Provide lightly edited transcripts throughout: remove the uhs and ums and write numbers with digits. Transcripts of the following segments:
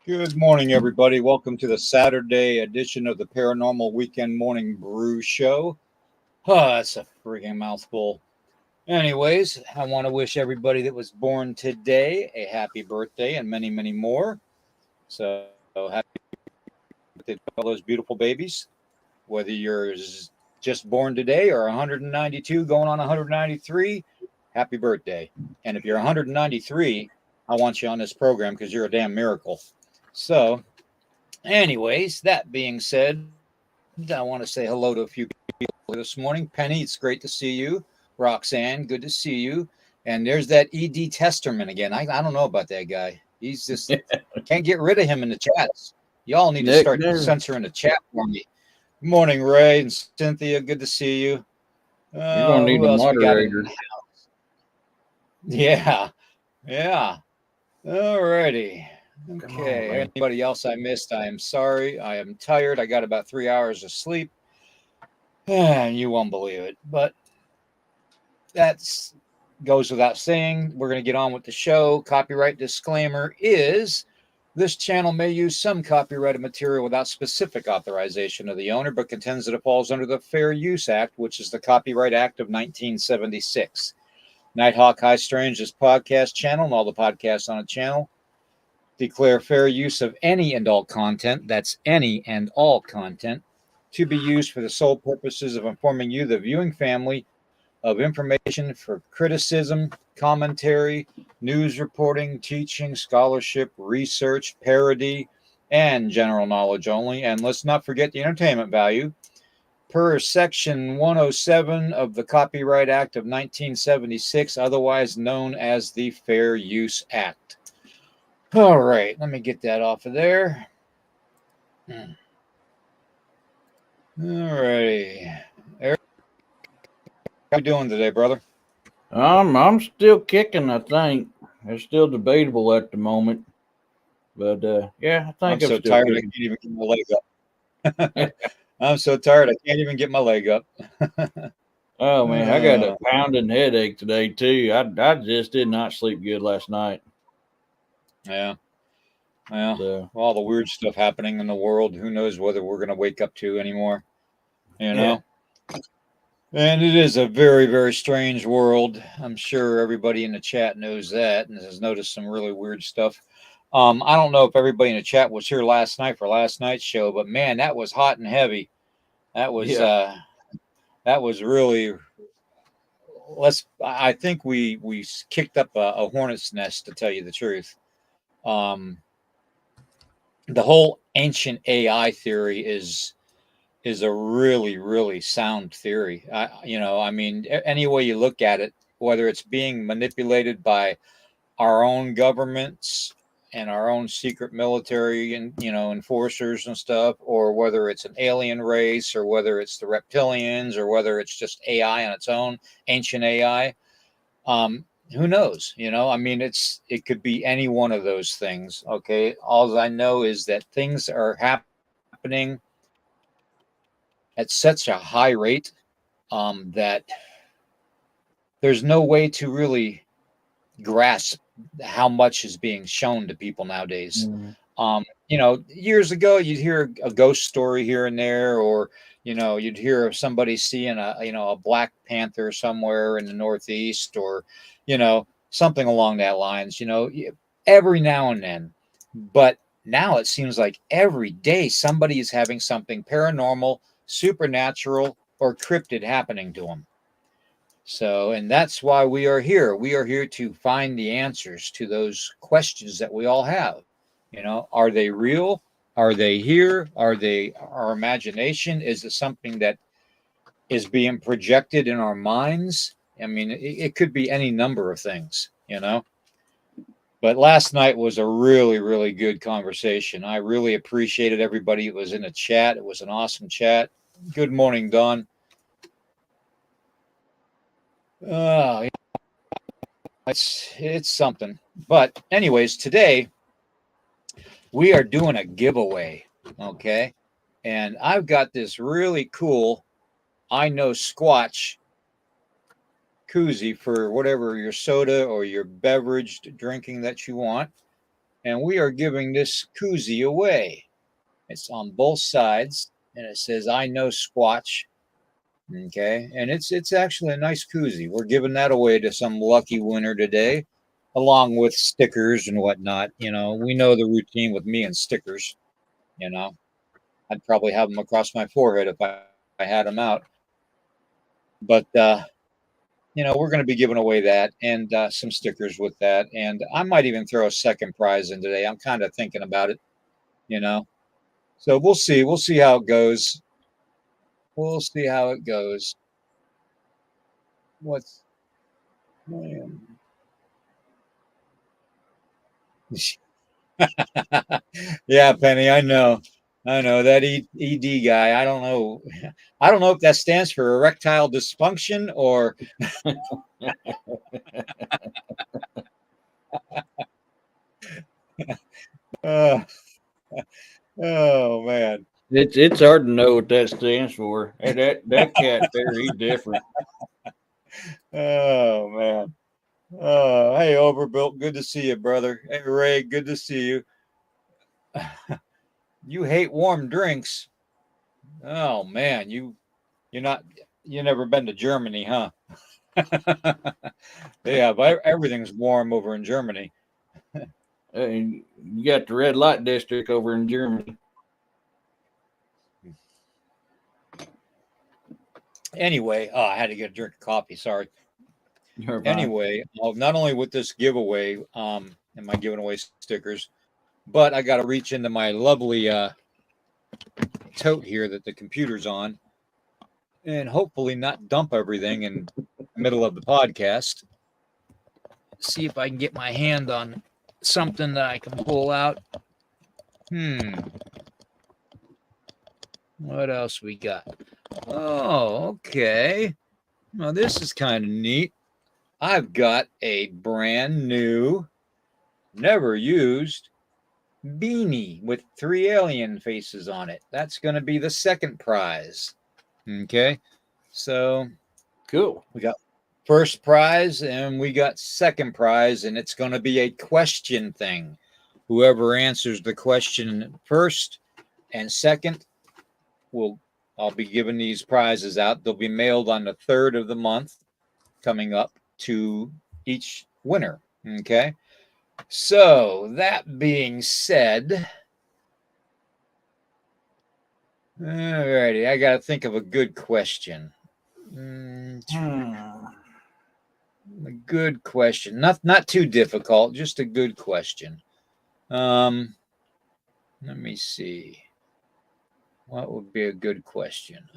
Good morning, everybody. Welcome to the Saturday edition of the Paranormal Weekend Morning Brew Show. That's a freaking mouthful. Anyways, I want to wish everybody that was born today a happy birthday and many, many more. So happy birthday to all those beautiful babies. Whether you're just born today or 192 going on 193, happy birthday. And if you're 193, I want you on this program because you're a damn miracle. So, anyways, that being said, I want to say hello to a few people this morning. Penny, it's great to see you. Roxanne, good to see you. And there's that ED Testerman again. I don't know about that guy. He's just can't get rid of him in the chats. Y'all need to Nick, start censoring the chat for me. Good morning, Ray and Cynthia. Good to see you. you're gonna need Who a else we got in? moderator. Yeah, yeah. All righty. Okay. Anybody else I missed? I am sorry. I am tired. I got about 3 hours of sleep. You won't believe it, but that's goes without saying. We're going to get on with the show. Copyright disclaimer is this channel may use some copyrighted material without specific authorization of the owner, but contends that it falls under the Fair Use Act, which is the Copyright Act of 1976. Nighthawk High Strange, this podcast channel, and all the podcasts on the channel declare fair use of any and all content, that's any and all content, to be used for the sole purposes of informing you, the viewing family, of information for criticism, commentary, news reporting, teaching, scholarship, research, parody, and general knowledge only. And let's not forget the entertainment value. Per Section 107 of the Copyright Act of 1976, otherwise known as the Fair Use Act. All right, let me get that off of there. All righty. Eric, how you doing today, brother? I'm still kicking. I think it's still debatable at the moment, but yeah, I I'm think I'm so still tired I kicking. can't even get my leg up. I'm so tired I can't even get my leg up. Oh man, I got a uh, pounding headache today too. I just did not sleep good last night. yeah, well, So all the weird stuff happening in the world. Who knows whether we're going to wake up to anymore? You yeah, know. And it is a very, very strange world. I'm sure everybody in the chat knows that and has noticed some really weird stuff. I don't know if everybody in the chat was here last night for last night's show, but man, that was hot and heavy. That was yeah, uh that was really I think we kicked up a hornet's nest to tell you the truth. Um the whole ancient AI theory is a really, really sound theory. I mean, any way you look at it, whether it's being manipulated by our own governments and our own secret military and enforcers and stuff, or whether it's an alien race, or whether it's the reptilians, or whether it's just AI on its own, ancient AI. Who knows? I mean, it could be any one of those things. Okay, all I know is that things are happening at such a high rate that there's no way to really grasp how much is being shown to people nowadays. mm, Years ago, you'd hear a ghost story here and there, or you'd hear of somebody seeing a black panther somewhere in the Northeast, or something along that lines. Every now and then, but now it seems like every day somebody is having something paranormal, supernatural, or cryptid happening to them. So, and that's why we are here. We are here to find the answers to those questions that we all have. Are they real? Are they here? Are they our imagination? Is it something that is being projected in our minds? I mean, it could be any number of things. But last night was a really, really good conversation. I really appreciated everybody that was in the chat. It was an awesome chat. Good morning, Don. Uh, it's something. But anyways, today we are doing a giveaway, okay? And I've got this really cool I know Squatch koozie for whatever your soda or your beverage drinking that you want. and we are giving this koozie away. It's on both sides, and it says "I know Squatch." Okay, and it's actually a nice koozie. We're giving that away to some lucky winner today, along with stickers and whatnot. We know the routine with me and stickers. You know, I'd probably have them across my forehead if I had them out. But we're going to be giving away that and some stickers with that, and I might even throw a second prize in today. I'm kind of thinking about it. You know, so we'll see. We'll see how it goes. We'll see how it goes. What's Yeah, Penny, I know that ED guy. I don't know. I don't know if that stands for erectile dysfunction or uh, oh man. It's hard to know what that stands for. Hey, that cat there, he's different. Oh man. Oh, hey Overbuilt, good to see you, brother. Hey Ray, good to see you. You hate warm drinks. Oh man, you're not you never been to Germany, huh? Yeah, but everything's warm over in Germany. And you got the red light district over in Germany. Anyway, I had to get a drink of coffee. Sorry. You're fine. Anyway, not only with this giveaway, am I giving away stickers, but I got to reach into my lovely tote here that the computer's on, and hopefully not dump everything in the middle of the podcast. See if I can get my hand on something that I can pull out. What else we got? Oh, okay. Well, this is kind of neat. I've got a brand new, never used beanie with 3 alien faces on it. That's going to be the second prize. Okay. So Cool. we got first prize and we got second prize, and it's going to be a question thing. Whoever answers the question first and second I'll be giving these prizes out. They'll be mailed on the 3rd of the month coming up to each winner. Okay. So that being said, alrighty, I got to think of a good question. A good question, not too difficult, just a good question. Let me see. What would be a good question?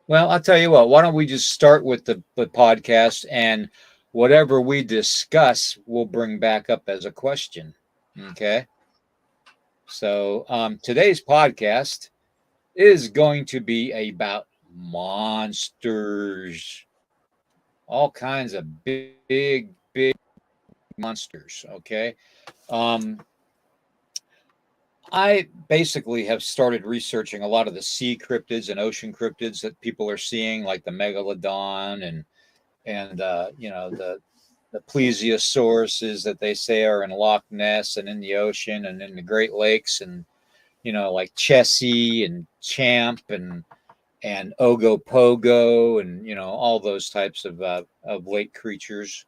Well, I'll tell you what. Why don't we just start with the podcast, and whatever we discuss, we'll bring back up as a question. Okay. So today's podcast is going to be about monsters, all kinds of big monsters. Okay. I basically have started researching a lot of the sea cryptids and ocean cryptids that people are seeing, like the megalodon and the plesiosauruses that they say are in Loch Ness and in the ocean and in the Great Lakes, and like Chessie and Champ and Ogopogo and all those types of lake creatures,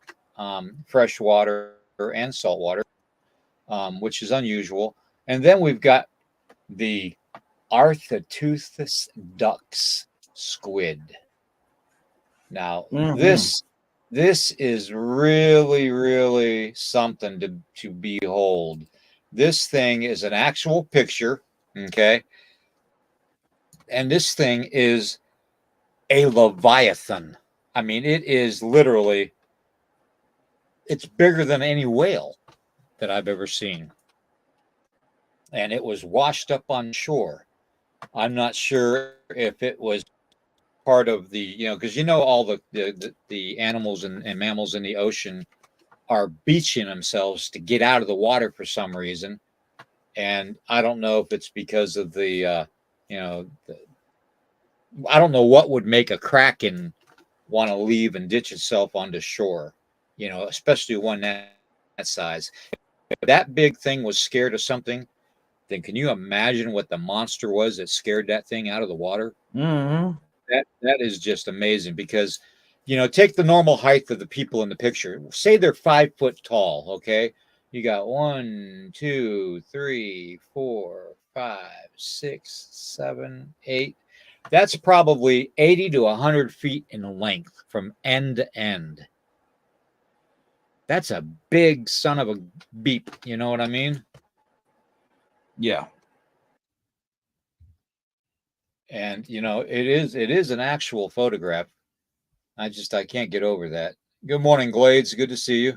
freshwater and saltwater, which is unusual. And then we've got the Arthoteuthis ducks squid. Now, this is really something to behold. This thing is an actual picture, okay? And this thing is a leviathan. I mean, it is literally, it's bigger than any whale that I've ever seen. And it was washed up on shore. I'm not sure if it was part of the, because all the animals and mammals in the ocean are beaching themselves to get out of the water for some reason. And I don't know if it's because of I don't know what would make a kraken want to leave and ditch itself onto shore. especially one that size. If that big thing was scared of something, then can you imagine what the monster was that scared that thing out of the water? Mm-hmm. That is just amazing because, take the normal height of the people in the picture. Say they're 5 foot tall. Okay, you got 1, 2, 3, 4, 5, 6, 7, 8. That's probably 80 to 100 feet in length from end to end. That's a big son of a beep. You know what I mean? Yeah. And it is an actual photograph. I can't get over that. Good morning, Glades. Good to see you.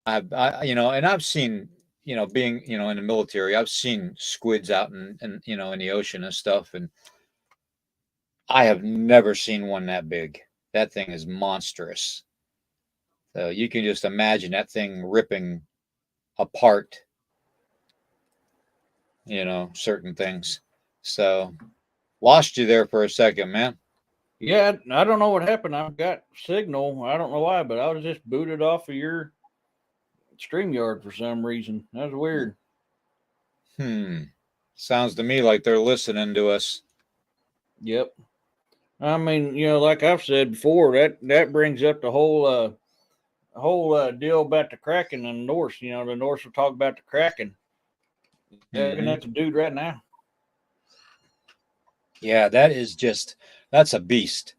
And I've seen, being, in the military, I've seen squids out in the ocean and stuff, and I have never seen one that big. That thing is monstrous. So you can just imagine that thing ripping apart, certain things. So lost you there for a second, man. Yeah, I don't know what happened. I've got signal. I don't know why, but I was just booted off of your StreamYard for some reason. That was weird. Sounds to me like they're listening to us. Yep. I mean, like I've said before, that brings up the whole deal about the Kraken and the Norse. The Norse will talk about the Kraken. Looking Mm-hmm. at the dude right now. Yeah, that's a beast,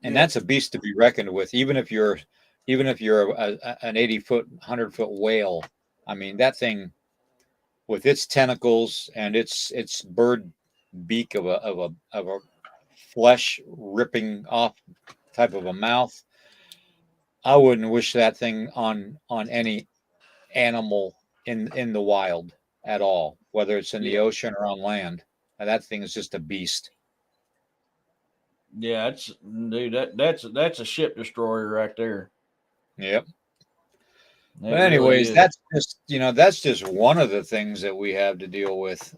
and Yep. that's a beast to be reckoned with. Even if you're an 80 foot, 100 foot whale, I mean that thing with its tentacles and its bird beak of a flesh ripping off type of a mouth. I wouldn't wish that thing on any animal in the wild at all, whether it's in the Yep. ocean or on land. That thing is just a beast. Yeah, dude. That's a ship destroyer right there. Yep. It But really anyways, is. that's just one of the things that we have to deal with.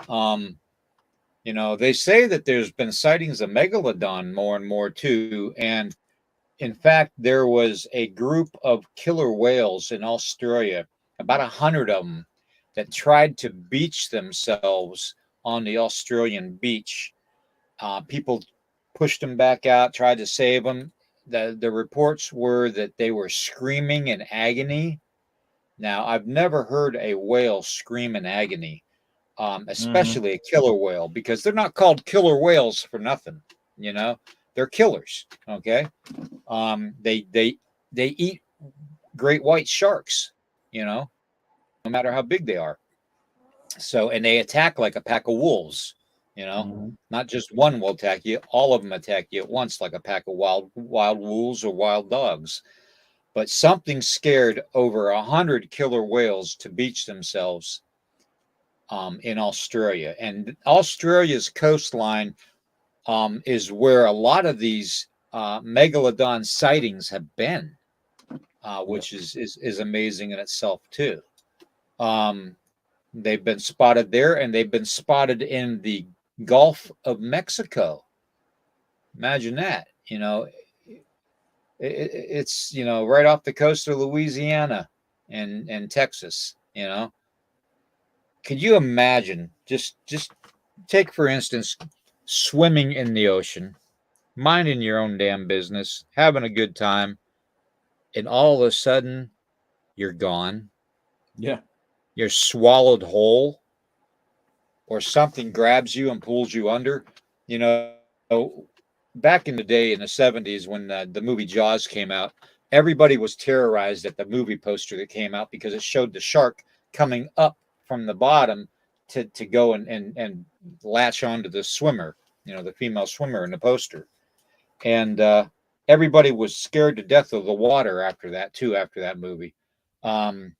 They say that there's been sightings of megalodon more and more too, and in fact, there was a group of killer whales in Australia, about 100 of them, that tried to beach themselves on the Australian beach. People pushed them back out, tried to save them. The reports were that they were screaming in agony. Now, I've never heard a whale scream in agony, Mm-hmm. especially a killer whale, because they're not called killer whales for nothing. You know, they're killers. Okay, they eat great white sharks. No matter how big they are. So, and they attack like a pack of wolves. Mm-hmm. Not just one will attack you; all of them attack you at once, like a pack of wild wolves or wild dogs. But something scared over 100 killer whales to beach themselves in Australia. And Australia's coastline is where a lot of these megalodon sightings have been, Yep. which is amazing in itself too. Um, they've been spotted there, and they've been spotted in the Gulf of Mexico. Imagine that. It's right off the coast of Louisiana and Texas. Could you imagine just take for instance swimming in the ocean, minding your own damn business, having a good time, and all of a sudden you're gone. Yeah. You're swallowed whole, or something grabs you and pulls you under. You know, back in the day in the 70s when the movie Jaws came out, everybody was terrorized at the movie poster that came out because it showed the shark coming up from the bottom to go and latch onto the swimmer, the female swimmer in the poster. And everybody was scared to death of the water after that, too, after that movie. Um,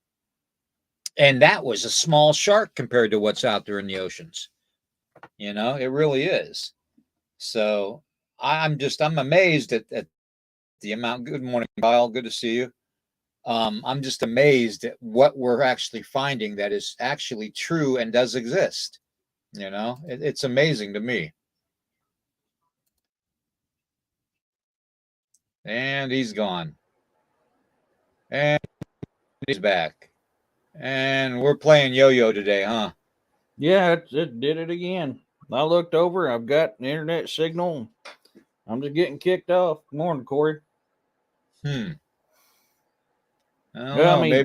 and that was a small shark compared to what's out there in the oceans. It really is. So I'm amazed at the amount. Good morning, Kyle. Good to see you. I'm just amazed at what we're actually finding that is actually true and does exist. It's amazing to me. And he's gone. And he's back. And we're playing yo-yo today, huh? Yeah, it did it again. I looked over. I've got an internet signal. I'm just getting kicked off. Good morning, Corey. I don't Well, I know. mean,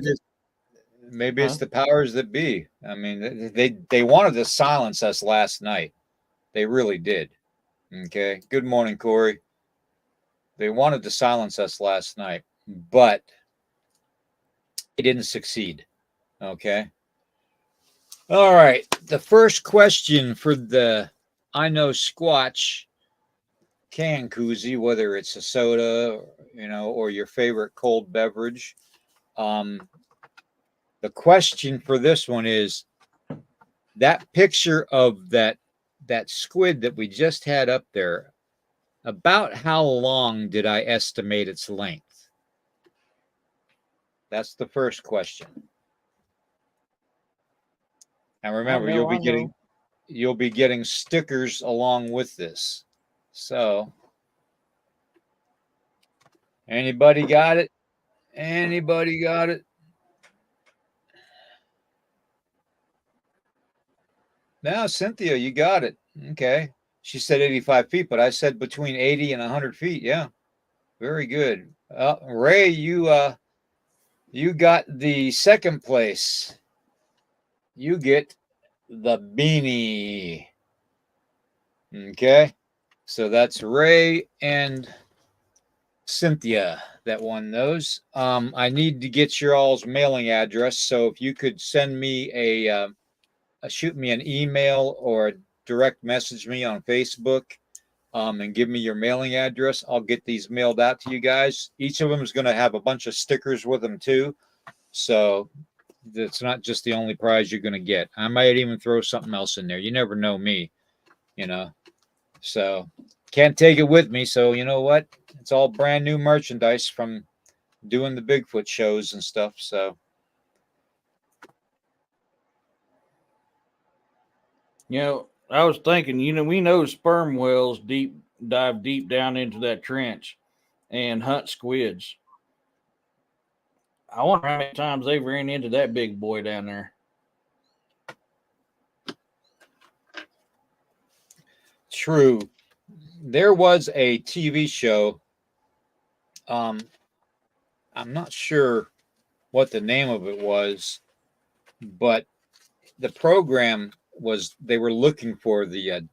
Maybe it's the powers that be. I mean, they wanted to silence us last night. They really did. Okay. Good morning, Corey. They wanted to silence us last night, but they didn't succeed. Okay. All right. The first question for the I Know Squatch can koozie, whether it's a soda, or your favorite cold beverage. The question for this one is that picture of that squid that we just had up there. About how long did I estimate its length? That's the first question. And remember, you'll be getting stickers along with this. So, anybody got it? Anybody got it? Now, Cynthia, you got it. Okay. She said 85 feet, but I said between 80 and 100 feet. Yeah. Very good. Ray, you got the second place. You get the beanie. Okay. So that's Ray and Cynthia that won those. I need to get your all's mailing address. So if you could send me shoot me an email or direct message me on Facebook, and give me your mailing address, I'll get these mailed out to you guys. Each of them is going to have a bunch of stickers with them too. So it's not just the only prize you're going to get. I might even throw something else in there. You never know me, So can't take it with me. So you know what? It's all brand new merchandise from doing the Bigfoot shows and stuff. So. I was thinking, we know sperm whales dive deep down into that trench and hunt squids. I wonder how many times they've ran into that big boy down there. True. There was a TV show. I'm not sure what the name of it was, but the program was they were looking for the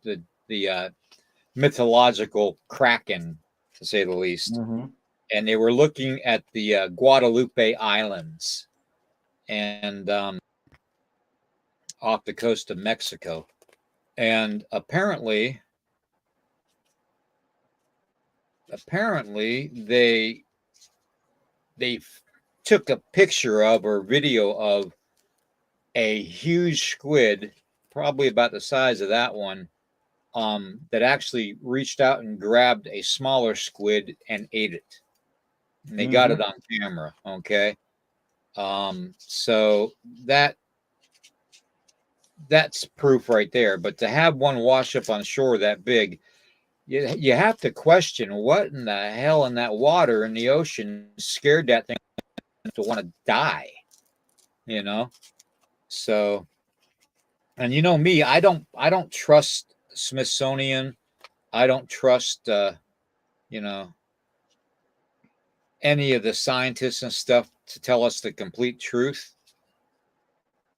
mythological kraken, to say the least, and they were looking at the Guadalupe Islands and off the coast of Mexico, and apparently they took a picture of or video of a huge squid, probably about the size of that one, that actually reached out and grabbed a smaller squid and ate it. And they got it on camera. Okay. So that's proof right there. But to have one wash up on shore that big, you have to question what in the hell in that water in the ocean scared that thing to want to die, So, and me, I don't trust Smithsonian. I don't trust, any of the scientists and stuff to tell us the complete truth.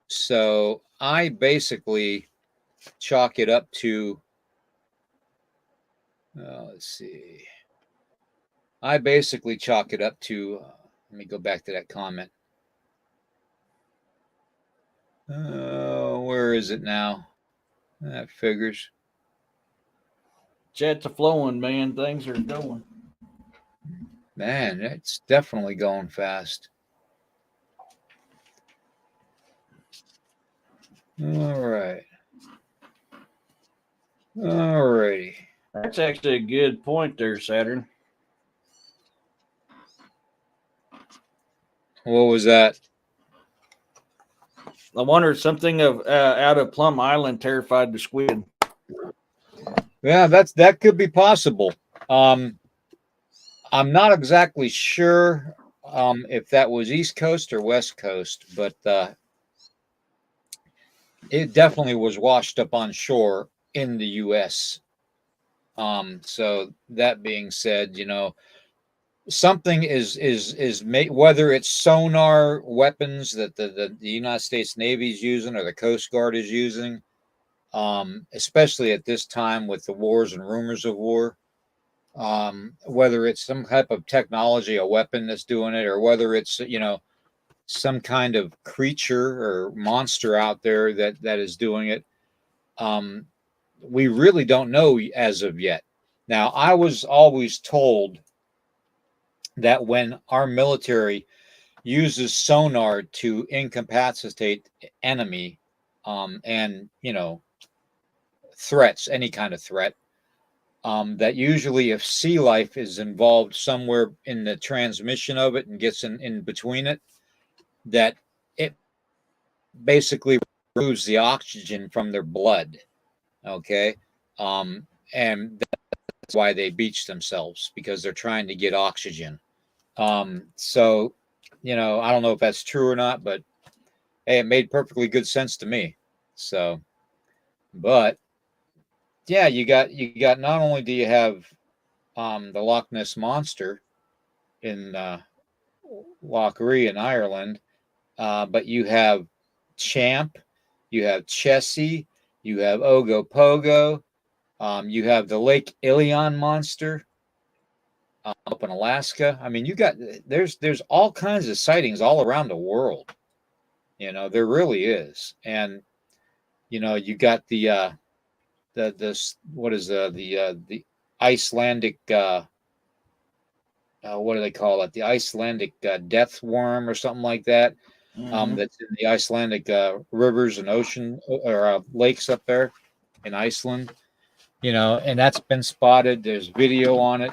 So I basically chalk it up to, let's see. I basically chalk it up to, let me go back to that comment. Where is it now? That figures. Jets are flowing, man. Things are going. Man, it's definitely going fast. All right. All righty. That's actually a good point there, Saturn. What was that? I wonder if something out of Plum Island terrified the squid. Yeah, that could be possible. I'm not exactly sure if that was East Coast or West Coast, but it definitely was washed up on shore in the U.S. So that being said, something is made, whether it's sonar weapons that the United States Navy is using or the Coast Guard is using, especially at this time with the wars and rumors of war. Whether it's some type of technology, a weapon that's doing it, or whether it's some kind of creature or monster out there that is doing it. Um, we really don't know as of yet. Now, I was always told that when our military uses sonar to incapacitate enemy, and threats, any kind of threat, that usually if sea life is involved somewhere in the transmission of it and gets in between it, that it basically removes the oxygen from their blood. Okay. And that's why they beach themselves, because they're trying to get oxygen. So, I don't know if that's true or not, but hey, it made perfectly good sense to me. So, but yeah, you got not only do you have the Loch Ness monster in Loch in Ireland, but you have Champ, you have Chessie, you have Ogopogo, you have the Lake Ilion monster up in Alaska. I mean, there's all kinds of sightings all around the world. There really is, and you got the what is the Icelandic what do they call it? The Icelandic death worm or something like that. That's in the Icelandic rivers and ocean or lakes up there in Iceland. And that's been spotted. There's video on it.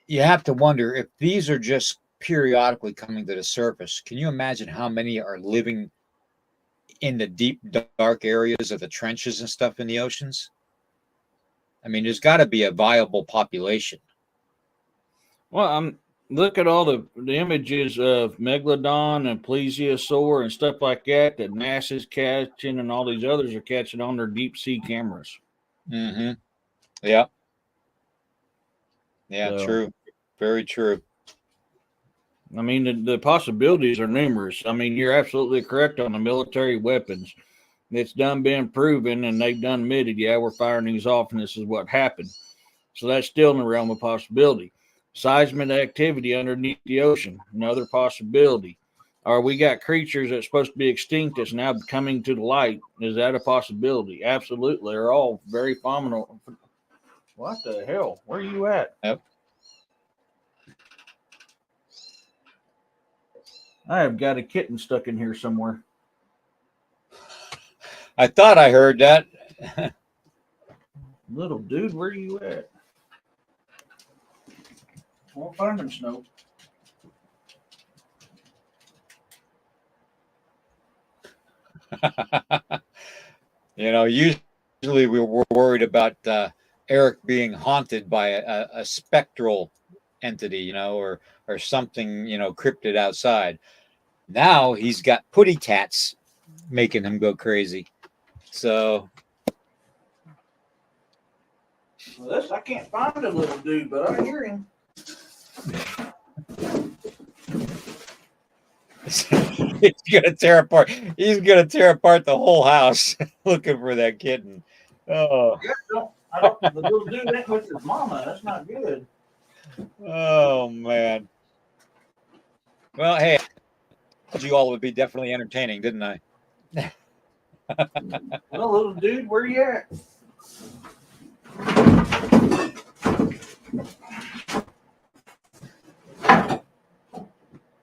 You have to wonder if these are just periodically coming to the surface. Can you imagine how many are living in the deep, dark areas of the trenches and stuff in the oceans? I mean, there's got to be a viable population. Well, look at all the images of megalodon and plesiosaur and stuff like that NASA's catching and all these others are catching on their deep sea cameras. Mm-hmm. Yeah. Yeah, So, true. Very true. I mean, the possibilities are numerous. I mean, you're absolutely correct on the military weapons. It's done been proven, and they've done admitted, yeah, we're firing these off, and this is what happened. So that's still in the realm of possibility. Seismic activity underneath the ocean, another possibility. Or we got creatures that's supposed to be extinct that's now coming to the light. Is that a possibility? Absolutely. They're all very phenomenal. What the hell? Where are you at? Yep. I have got a kitten stuck in here somewhere. I thought I heard that. Little dude, where are you at? I'll find him, Snow. Usually we were worried about Eric being haunted by a spectral entity, or something, cryptid outside. Now he's got putty tats making him go crazy. So I can't find a little dude, but I hear him. he's gonna tear apart. He's gonna tear apart the whole house looking for that kitten. Oh, The little dude ain't with his mama. That's not good. oh man. Well, hey, I told you all would be definitely entertaining, didn't I? Well, little dude, where you at?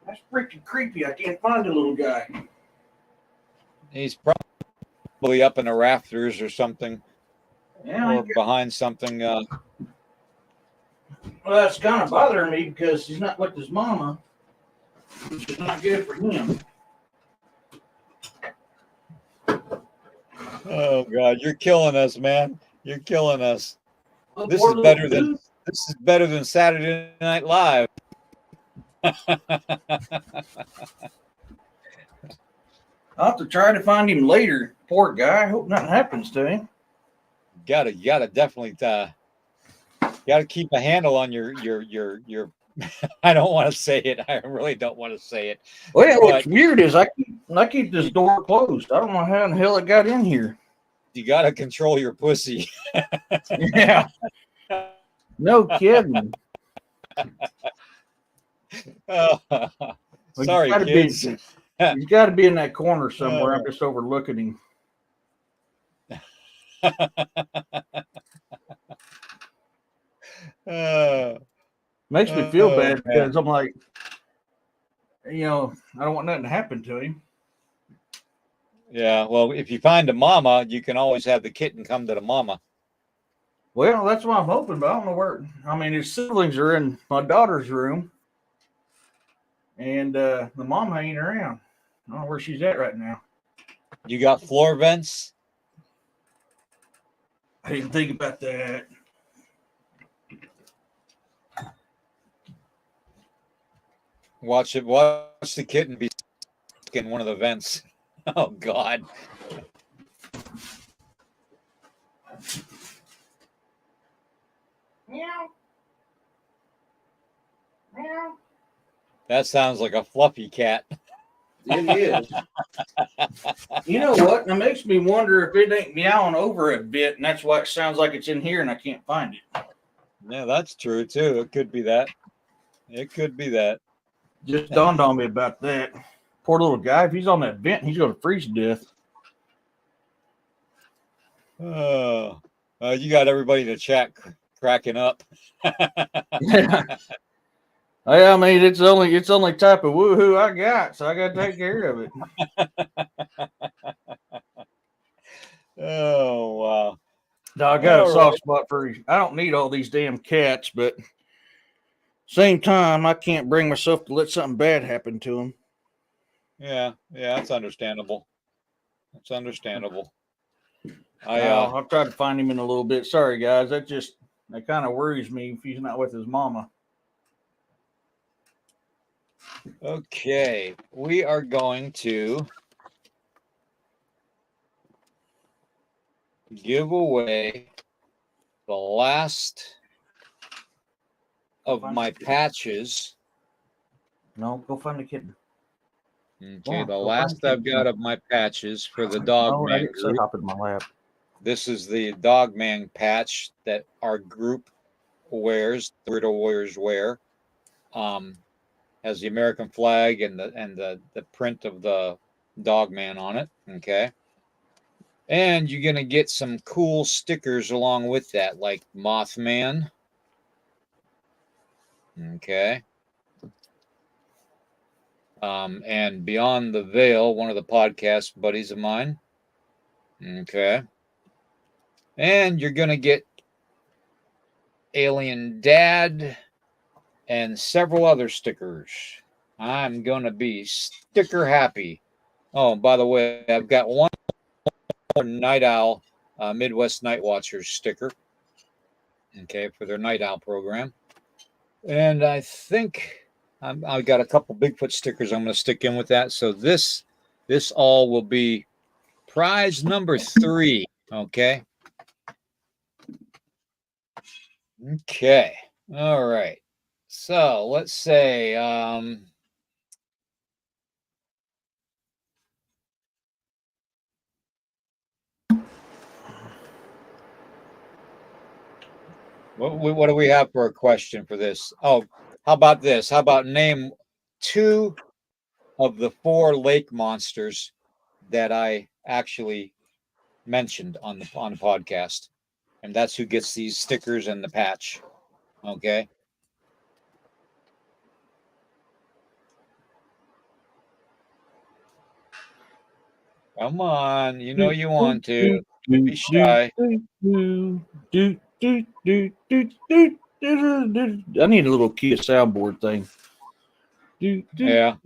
That's freaking creepy. I can't find a little guy. He's probably up in the rafters or something, or behind something. Well, that's kind of bothering me because he's not with his mama, which is not good for him. Oh God, you're killing us, man! You're killing us. This is better than This is better than Saturday Night Live. I'll have to try to find him later. Poor guy. I hope nothing happens to him. You gotta definitely gotta keep a handle on your I don't want to say it. I really don't want to say it. Well, what's weird is I keep this door closed. I don't know how in the hell it got in here. You gotta control your pussy. Yeah. No kidding. Sorry, kids. He's got to be in that corner somewhere. I'm just overlooking him. Makes me feel bad because I'm like, I don't want nothing to happen to him. Yeah, well, if you find a mama, you can always have the kitten come to the mama. Well, that's what I'm hoping, but I don't know where. I mean, his siblings are in my daughter's room, and the mom ain't around. I don't know where she's at right now. You got floor vents? I didn't think about that. Watch the kitten be in one of the vents. Oh God. Meow. Meow. That sounds like a fluffy cat. It is. You know what? It makes me wonder if it ain't meowing over a bit, and that's why it sounds like it's in here and I can't find it. Yeah, that's true too. It could be that. It could be that. Just dawned on me about that. Poor little guy. If he's on that vent, he's going to freeze to death. Oh, you got everybody in the chat cracking up. Yeah. I mean, it's only type of woohoo I got, so I got to take care of it. Oh wow! No, I got a soft spot for. I don't need all these damn cats, but same time, I can't bring myself to let something bad happen to them. Yeah, that's understandable. That's understandable. I'll try to find him in a little bit. Sorry, guys. That kind of worries me if he's not with his mama. Okay, we are going to give away the last of my patches. No, go find the kitten. Okay, the last I've got of my patches for the Dogman group. Hop in my lap. This is the Dogman patch that our group wears, the Weirdo Warriors wear. Has the American flag and the print of the Dogman on it. Okay. And you're gonna get some cool stickers along with that, like Mothman. Okay. And Beyond the Veil, one of the podcast buddies of mine. Okay. And you're gonna get Alien Dad and several other stickers. I'm gonna be sticker happy. Oh, by the way, I've got one more Night Owl Midwest Night Watchers sticker. Okay, for their Night Owl program. And I think I've got a couple Bigfoot stickers I'm going to stick in with that. So this all will be prize number 3. Okay. Okay. All right. So let's say what do we have for a question for this? Oh, how about this? How about name 2 of the 4 lake monsters that I actually mentioned on the podcast, and that's who gets these stickers and the patch. Okay. Come on, you know you want to. Be shy. I need a little Kia soundboard thing. Yeah.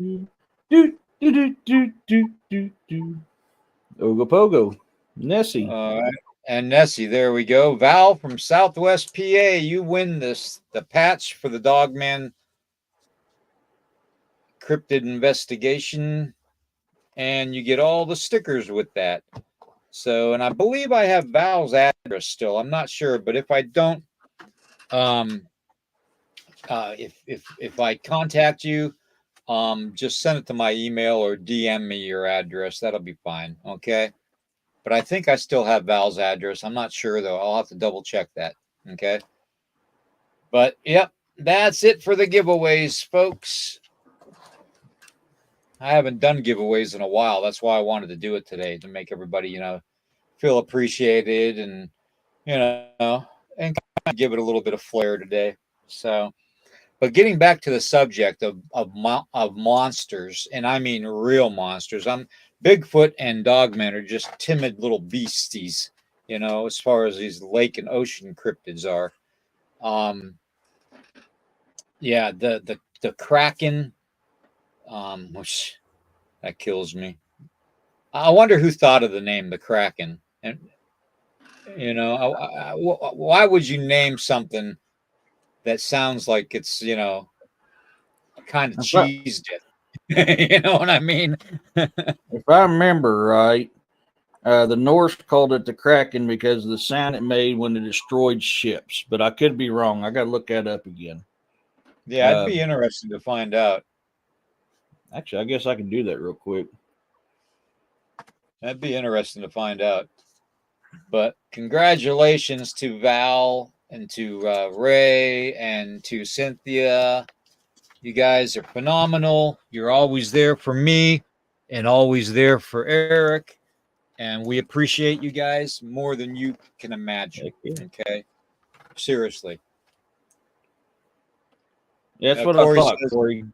Ogo Pogo. Nessie. All right. And Nessie, there we go. Val from Southwest PA, you win the patch for the Dogman Cryptid investigation, and you get all the stickers with that. So, and I believe I have Val's address still. I'm not sure, but if I don't, if I contact you, just send it to my email or DM me your address. That'll be fine. Okay. But I think I still have Val's address. I'm not sure though. I'll have to double check that. Okay. But yep, that's it for the giveaways, folks. I haven't done giveaways in a while. That's why I wanted to do it today, to make everybody, feel appreciated and, and kind of give it a little bit of flair today. So, but getting back to the subject of monsters, and I mean real monsters. Bigfoot and Dogman are just timid little beasties, as far as these lake and ocean cryptids are. Yeah, the Kraken, which that kills me. I wonder who thought of the name the Kraken, and why would you name something that sounds like it's kind of If I, cheesed it? You know what I mean? if I remember right, the Norse called it the Kraken because of the sound it made when it destroyed ships. But I could be wrong. I got to look that up again. Yeah, I'd be interested to find out. Actually, I guess I can do that real quick. That'd be interesting to find out. But congratulations to Val and to Ray and to Cynthia. You guys are phenomenal. You're always there for me and always there for Eric. And we appreciate you guys more than you can imagine. Yeah. Okay. Seriously. Yeah, that's what I thought, Corey.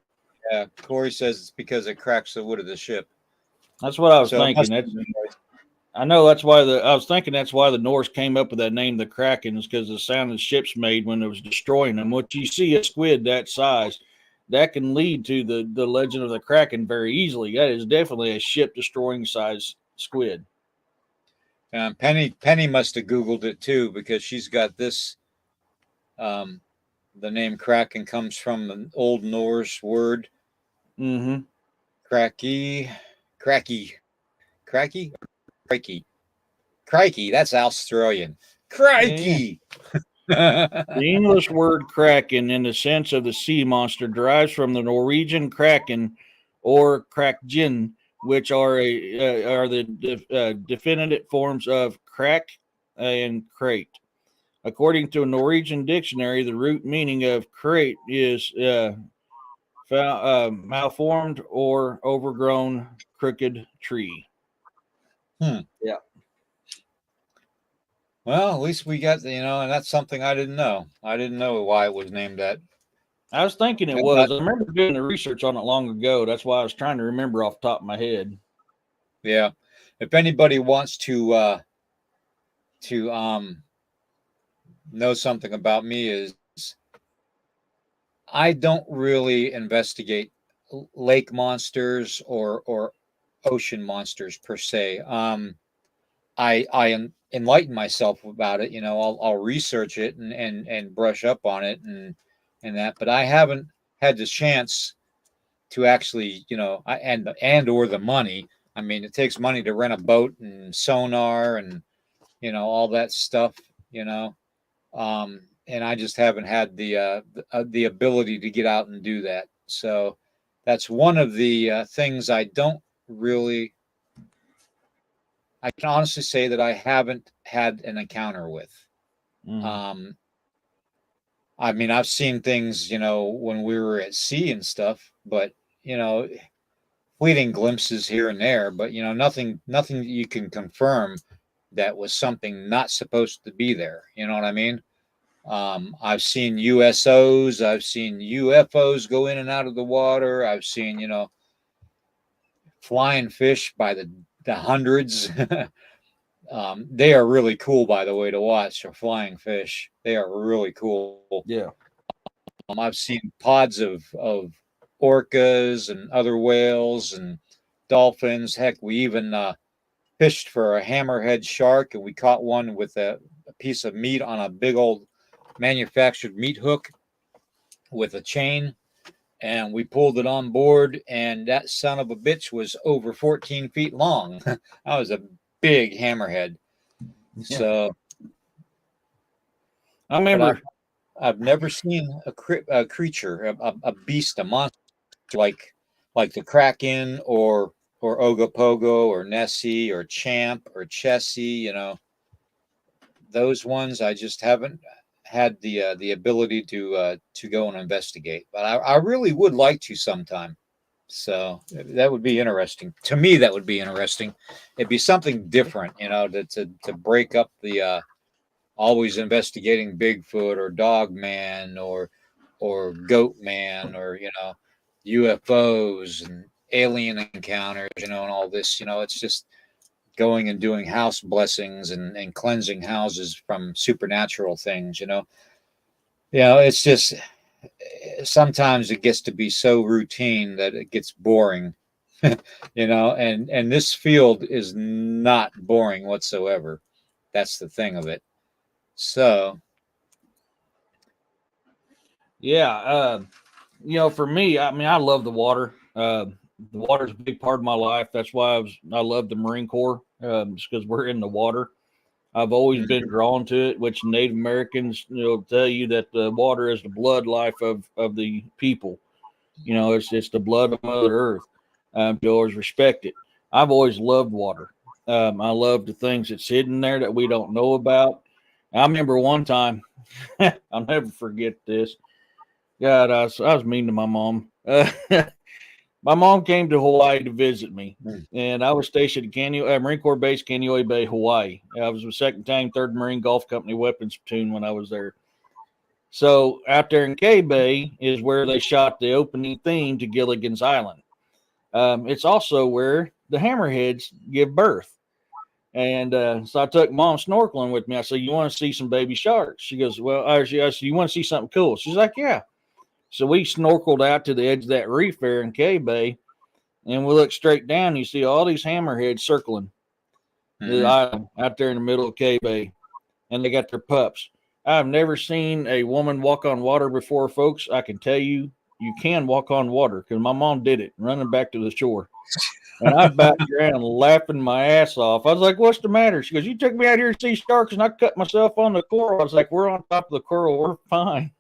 Yeah, Corey says it's because it cracks the wood of the ship. That's what I was thinking. I know that's why I was thinking that's why the Norse came up with that name, the Kraken, is because the sound the ships made when it was destroying them. What you see a squid that size, that can lead to the legend of the Kraken very easily. That is definitely a ship destroying size squid. Penny must have Googled it too, because she's got this. The name Kraken comes from an Old Norse word. Mm-hmm. Cracky, crikey. Crikey, that's Australian. Crikey. Yeah. The English word kraken, in the sense of the sea monster, derives from the Norwegian kraken or krakjin, which are the definitive forms of crack and crate. According to a Norwegian dictionary, the root meaning of crate is malformed or overgrown crooked tree. Yeah. Well, at least we got, and that's something I didn't know. I didn't know why it was named that. I was thinking it was. I remember doing the research on it long ago. That's why I was trying to remember off the top of my head. Yeah. If anybody wants to know something about me, is I don't really investigate lake monsters or ocean monsters per se. I enlighten myself about it. I'll research it and brush up on it and that, but I haven't had the chance to actually, and or the money. I mean, it takes money to rent a boat and sonar and all that stuff. And I just haven't had the ability to get out and do that. So that's one of the things I don't really. I can honestly say that I haven't had an encounter with. I mean, I've seen things, when we were at sea and stuff, but fleeting glimpses here and there, but nothing that you can confirm that was something not supposed to be there. You know what I mean? I've seen USOs, I've seen UFOs go in and out of the water. I've seen, flying fish by the hundreds. They are really cool, by the way, to watch. Or flying fish, they are really cool. Yeah. I've seen pods of orcas and other whales and dolphins. Heck, we even fished for a hammerhead shark, and we caught one with a piece of meat on a big old manufactured meat hook with a chain, and we pulled it on board, and that son of a bitch was over 14 feet long. That was a big hammerhead. Yeah. So I remember. I've never seen a creature, a beast, a monster like the Kraken or Ogopogo or Nessie or Champ or Chessie. Those ones I just haven't had the ability to go and investigate. But I really would like to sometime. So that would be interesting. To me, that would be interesting. It'd be something different, to break up the always investigating Bigfoot or Dog Man or Goat Man or UFOs and alien encounters, and all this. It's just going and doing house blessings and cleansing houses from supernatural things. It's just sometimes it gets to be so routine that it gets boring. And this field is not boring whatsoever. That's the thing of it. So Yeah, for me, I mean, I love the water. The water is a big part of my life. That's why I love the Marine Corps, just because we're in the water. I've always been drawn to it, which Native Americans, tell you that the water is the blood life of the people. It's the blood of Mother Earth. To always respect it. I've always loved water. I love the things that's hidden there that we don't know about. I remember one time, I'll never forget this. God, I was mean to my mom. My mom came to Hawaii to visit me, and I was stationed at Marine Corps Base, Kaneohe Bay, Hawaii. I was with 2nd Battalion, 3rd Marine Golf Company Weapons Platoon when I was there. So out there in K Bay is where they shot the opening theme to Gilligan's Island. It's also where the hammerheads give birth. And so I took Mom snorkeling with me. I said, "You want to see some baby sharks?" She goes, "Well," I said, "You want to see something cool?" She's like, "Yeah." So we snorkeled out to the edge of that reef there in K Bay, and we looked straight down. And you see all these hammerheads circling the island out there in the middle of K Bay, and they got their pups. I've never seen a woman walk on water before, folks. I can tell you, you can walk on water because my mom did it, running back to the shore. And I backed around laughing my ass off. I was like, "What's the matter?" She goes, "You took me out here to see sharks, and I cut myself on the coral." I was like, "We're on top of the coral. We're fine."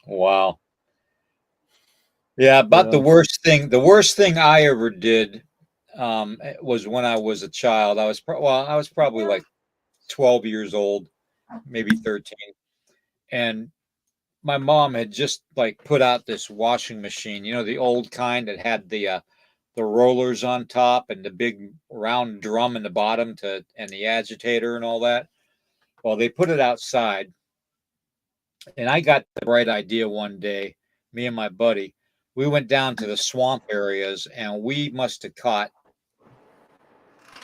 Wow. Yeah, about the worst thing I ever did was when I was a child. I was probably like 12 years old, maybe 13. And my mom had just like put out this washing machine, the old kind that had the rollers on top and the big round drum in the bottom and the agitator and all that. Well, they put it outside, and I got the bright idea one day, me and my buddy, we went down to the swamp areas, and we must have caught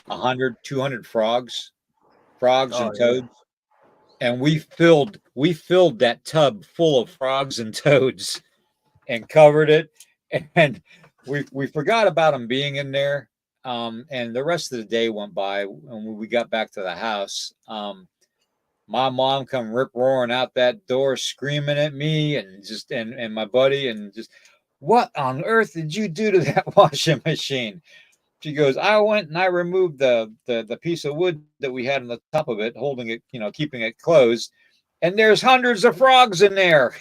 100, 200 frogs and toads. And we filled that tub full of frogs and toads and covered it. And we forgot about them being in there. And the rest of the day went by. And when we got back to the house, my mom come rip roaring out that door, screaming at me and my buddy, and just, "What on earth did you do to that washing machine?" She goes, "I went and I removed the piece of wood that we had on the top of it, holding it, keeping it closed, and there's hundreds of frogs in there."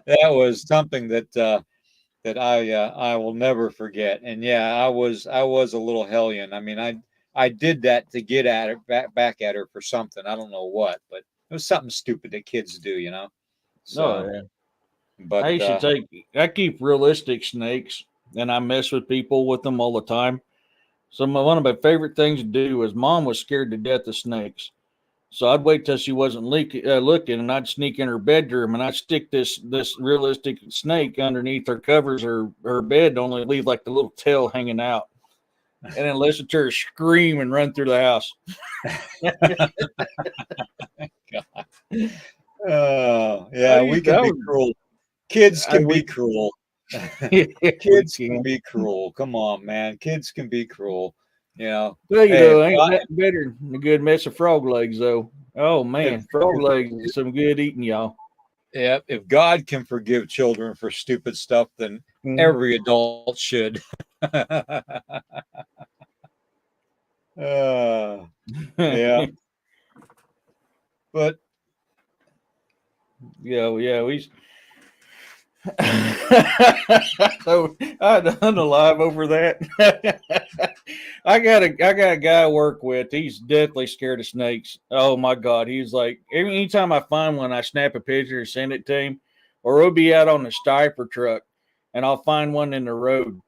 That was something that I will never forget. And yeah, I was a little hellion. I mean, I did that to get at her back at her for something. I don't know what, but it was something stupid that kids do. So, Yeah. but I keep realistic snakes, and I mess with people with them all the time. So one of my favorite things to do is Mom was scared to death of snakes. So I'd wait till she wasn't looking, and I'd sneak in her bedroom, and I'd stick this realistic snake underneath her covers or her bed, to only leave like the little tail hanging out, and then listen to her scream and run through the house. Oh, yeah, we can be cruel. Kids can be cruel. Kids can be cruel. Come on, man. Kids can be cruel. You know. Well, you Hey, know, ain't that better than a good mess of frog legs, though. Oh man, frog legs is some good eating, y'all. Yeah, if God can forgive children for stupid stuff, then every adult should. Yeah. But yeah, we. So I done alive over that. I got a guy I work with. He's deathly scared of snakes. Oh my god, he's like anytime I find one, I snap a picture and send it to him, or we'll be out on the stiper truck, and I'll find one in the road,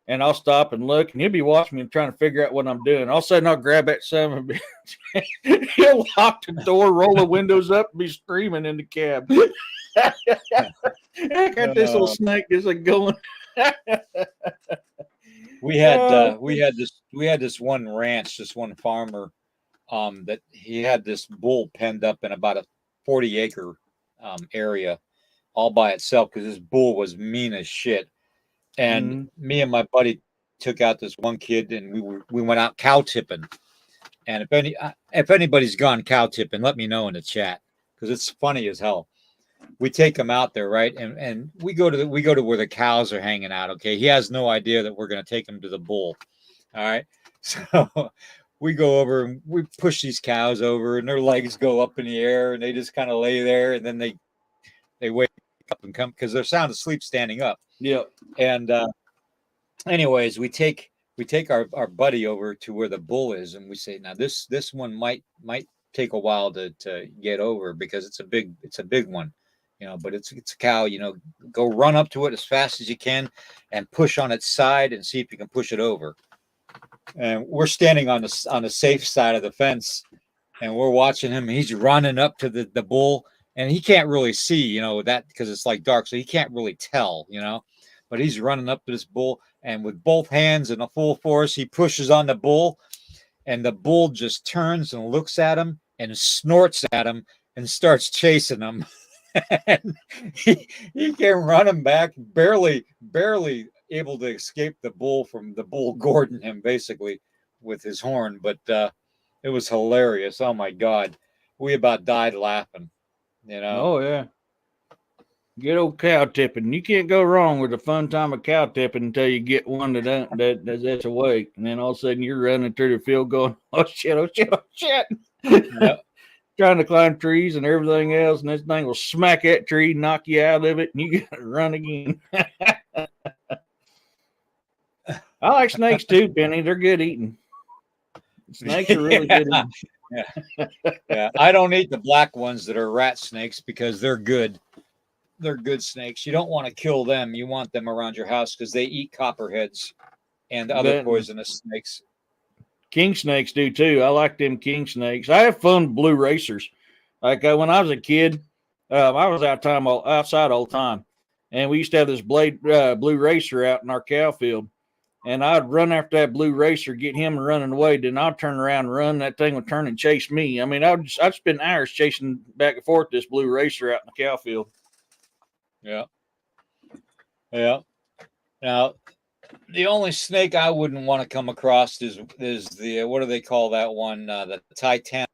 and I'll stop and look, and he'll be watching me and trying to figure out what I'm doing. All of a sudden, I'll grab that son of a bitch. He'll lock the door, roll the windows up, and be screaming in the cab. I got this little snake just like going. we had this one ranch, this one farmer, that he had this bull penned up in about a 40-acre area all by itself because this bull was mean as shit. And me and my buddy took out this one kid, and we went out cow tipping. And if anybody's gone cow tipping, let me know in the chat because it's funny as hell. We take him out there, right? And we go to where the cows are hanging out. Okay, he has no idea that we're going to take him to the bull. All right, so we go over and we push these cows over, and their legs go up in the air, and they just kind of lay there, and then they wake up and come because they're sound asleep standing up. Yeah. And anyways, we take our buddy over to where the bull is, and we say, now this one might take a while to get over because it's a big one. You know, but it's a cow, you know, go run up to it as fast as you can and push on its side and see if you can push it over. And we're standing on the safe side of the fence, and we're watching him. He's running up to the bull, and he can't really see, you know, that because it's like dark, so he can't really tell, you know. But he's running up to this bull, and with both hands and a full force, he pushes on the bull, and the bull just turns and looks at him and snorts at him and starts chasing him. And he came running back, barely able to escape the bull from the bull goring him basically with his horn. But it was hilarious. Oh my god, we about died laughing. You know. Oh yeah. Good old cow tipping. You can't go wrong with a fun time of cow tipping until you get one that's awake, and then all of a sudden you're running through the field going, "Oh shit! Oh shit! Oh shit!" Yep. Trying to climb trees and everything else, and this thing will smack that tree, knock you out of it, and you got to run again. I like snakes too, Penny. They're good eating. Snakes are really good eating. Yeah. I don't eat the black ones that are rat snakes because they're good. They're good snakes. You don't want to kill them. You want them around your house because they eat copperheads and other poisonous snakes. King snakes do too. I like them king snakes. I have fun with blue racers. Like when I was a kid, I was outside all the time, and we used to have this blue racer out in our cow field, and I'd run after that blue racer, get him running away. Then I'd turn around and run. That thing would turn and chase me. I mean, I'd spend hours chasing back and forth this blue racer out in the cow field. Yeah. Yeah. Now, the only snake I wouldn't want to come across is the what do they call that one? The Titanoboa.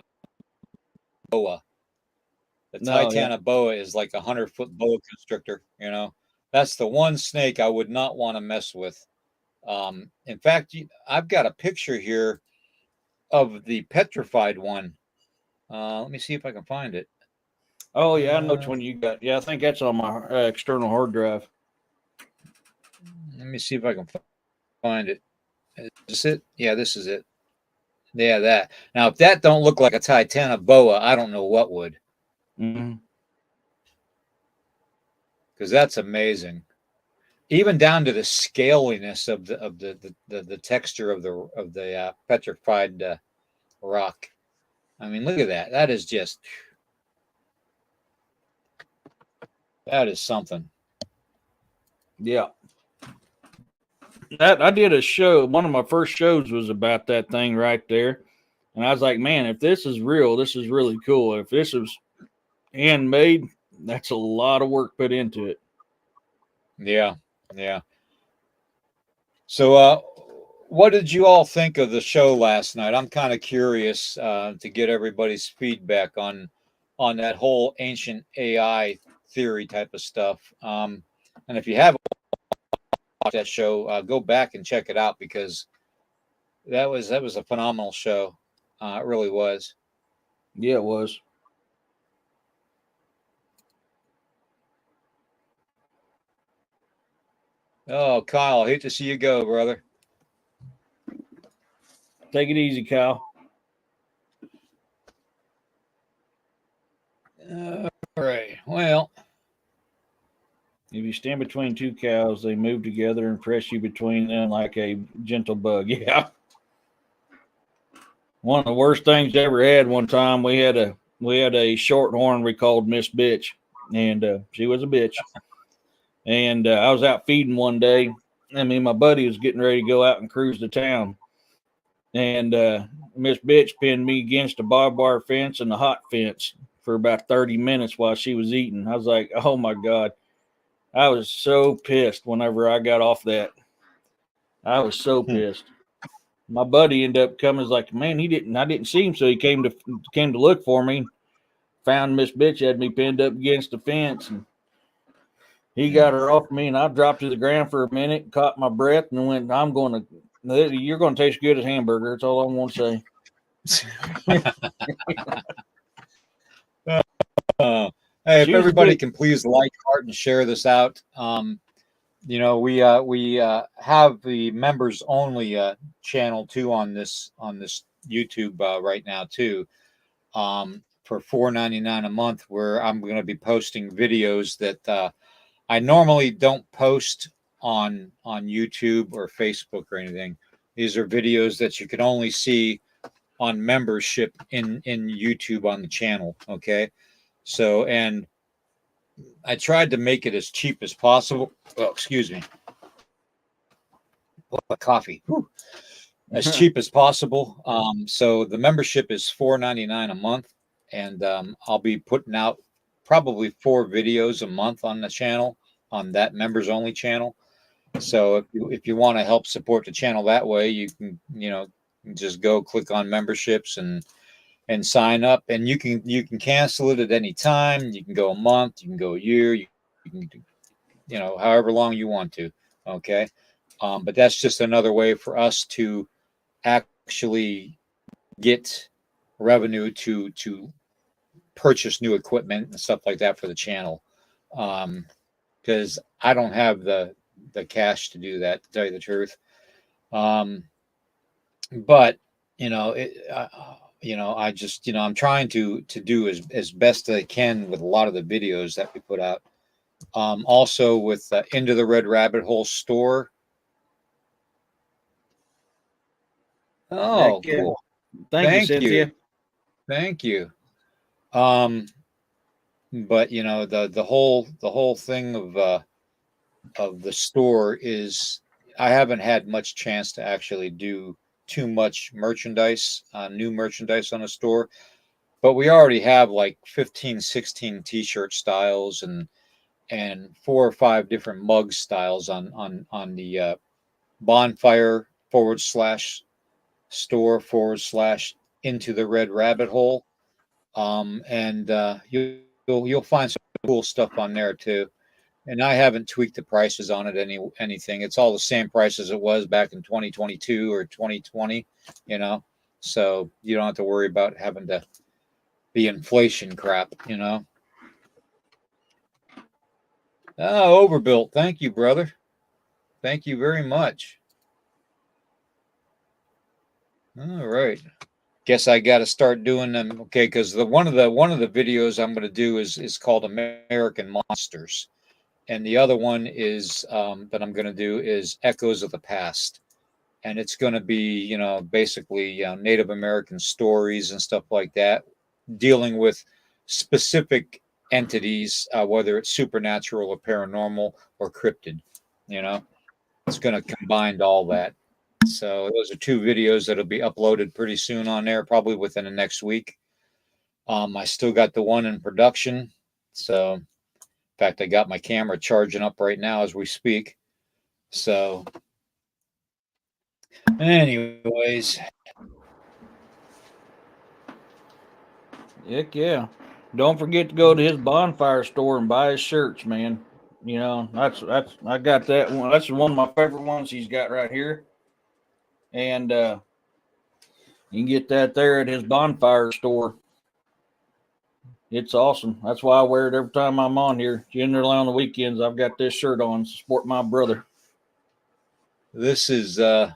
The Titanoboa is like 100-foot boa constrictor. You know, that's the one snake I would not want to mess with. In fact, I've got a picture here of the petrified one. Let me see if I can find it. Oh yeah, I know which one you got. Yeah, I think that's on my external hard drive. Let me see if I can find it. Is this it? Yeah, this is it. Yeah, that. Now, if that don't look like a Titanoboa, I don't know what would. Because that's amazing. Even down to the scaliness of the texture of the petrified rock. I mean, look at that. That is just. That is something. Yeah. That I did a show. One of my first shows was about that thing right there. And I was like, man, if this is real, this is really cool. If this is handmade, that's a lot of work put into it. Yeah. Yeah. So, what did you all think of the show last night? I'm kind of curious to get everybody's feedback on that whole ancient AI theory type of stuff. And if you haven't watched that show, go back and check it out because that was a phenomenal show. It really was. Yeah, it was. Oh, Kyle, I hate to see you go, brother. Take it easy, Kyle. All right. Well, If you stand between two cows, they move together and press you between them like a gentle bug. Yeah. One of the worst things I ever had one time, we had a shorthorn we called Miss Bitch, and she was a bitch. And I was out feeding one day. I mean, my buddy was getting ready to go out and cruise to town, and Miss Bitch pinned me against a barbed wire fence and a hot fence for about 30 minutes while she was eating. I was like, oh my God. I was so pissed whenever I got off that. I was so pissed. My buddy ended up coming. Was like, man, I didn't see him, so he came to look for me. Found Miss Bitch had me pinned up against the fence, and he got her off me, and I dropped to the ground for a minute, caught my breath, and went, you're going to taste good as hamburger. That's all I want to say. Hey, if She was a everybody good, can please like, heart, and share this out. We have the members only channel too on this YouTube right now too. For $4.99 a month, where I'm going to be posting videos that I normally don't post on YouTube or Facebook or anything. These are videos that you can only see on membership in YouTube on the channel. Okay, so and I tried to make it as cheap as possible. Oh, excuse me. Coffee. Whew. As cheap as possible. So the membership is $4.99 a month, and I'll be putting out probably 4 videos a month on the channel, on that members only channel. So if you want to help support the channel that way, you can just go click on memberships and sign up, and you can cancel it at any time. You can go a month, you can go a year, you can however long you want to. Okay. But that's just another way for us to actually get revenue to purchase new equipment and stuff like that for the channel. Because I don't have the cash to do that, to tell you the truth. But I just I'm trying to do as best I can with a lot of the videos that we put out. Also with Into the Red Rabbit Hole store. Oh, heck yeah. cool. Thank you, Thank you. Cynthia. Thank you. But the whole thing of the store is I haven't had much chance to actually do too much merchandise, new merchandise on the store. But we already have like 15, 16 t-shirt styles and 4 or 5 different mug styles on the bonfire /store/ into the red rabbit hole. And you'll find some cool stuff on there too. And I haven't tweaked the prices on it anything. It's all the same price as it was back in 2022 or 2020, you know. So you don't have to worry about having to be inflation crap, you know. Oh, overbuilt. Thank you, brother. Thank you very much. All right. Guess I got to start doing them. Okay, because one of the videos I'm going to do is called American Monsters, and the other one is that I'm going to do is Echoes of the Past, and it's going to be basically Native American stories and stuff like that, dealing with specific entities, whether it's supernatural or paranormal or cryptid. You know, it's going to combine all that. So those are 2 videos that'll be uploaded pretty soon on there, probably within the next week. I still got the one in production. So, in fact, I got my camera charging up right now as we speak. So, anyways, Heck yeah. Don't forget to go to his bonfire store and buy his shirts, man. You know, that's I got that one. That's one of my favorite ones he's got right here. And you can get that there at his bonfire store. It's awesome. That's why I wear it every time I'm on here. Generally on the weekends, I've got this shirt on to support my brother. this is let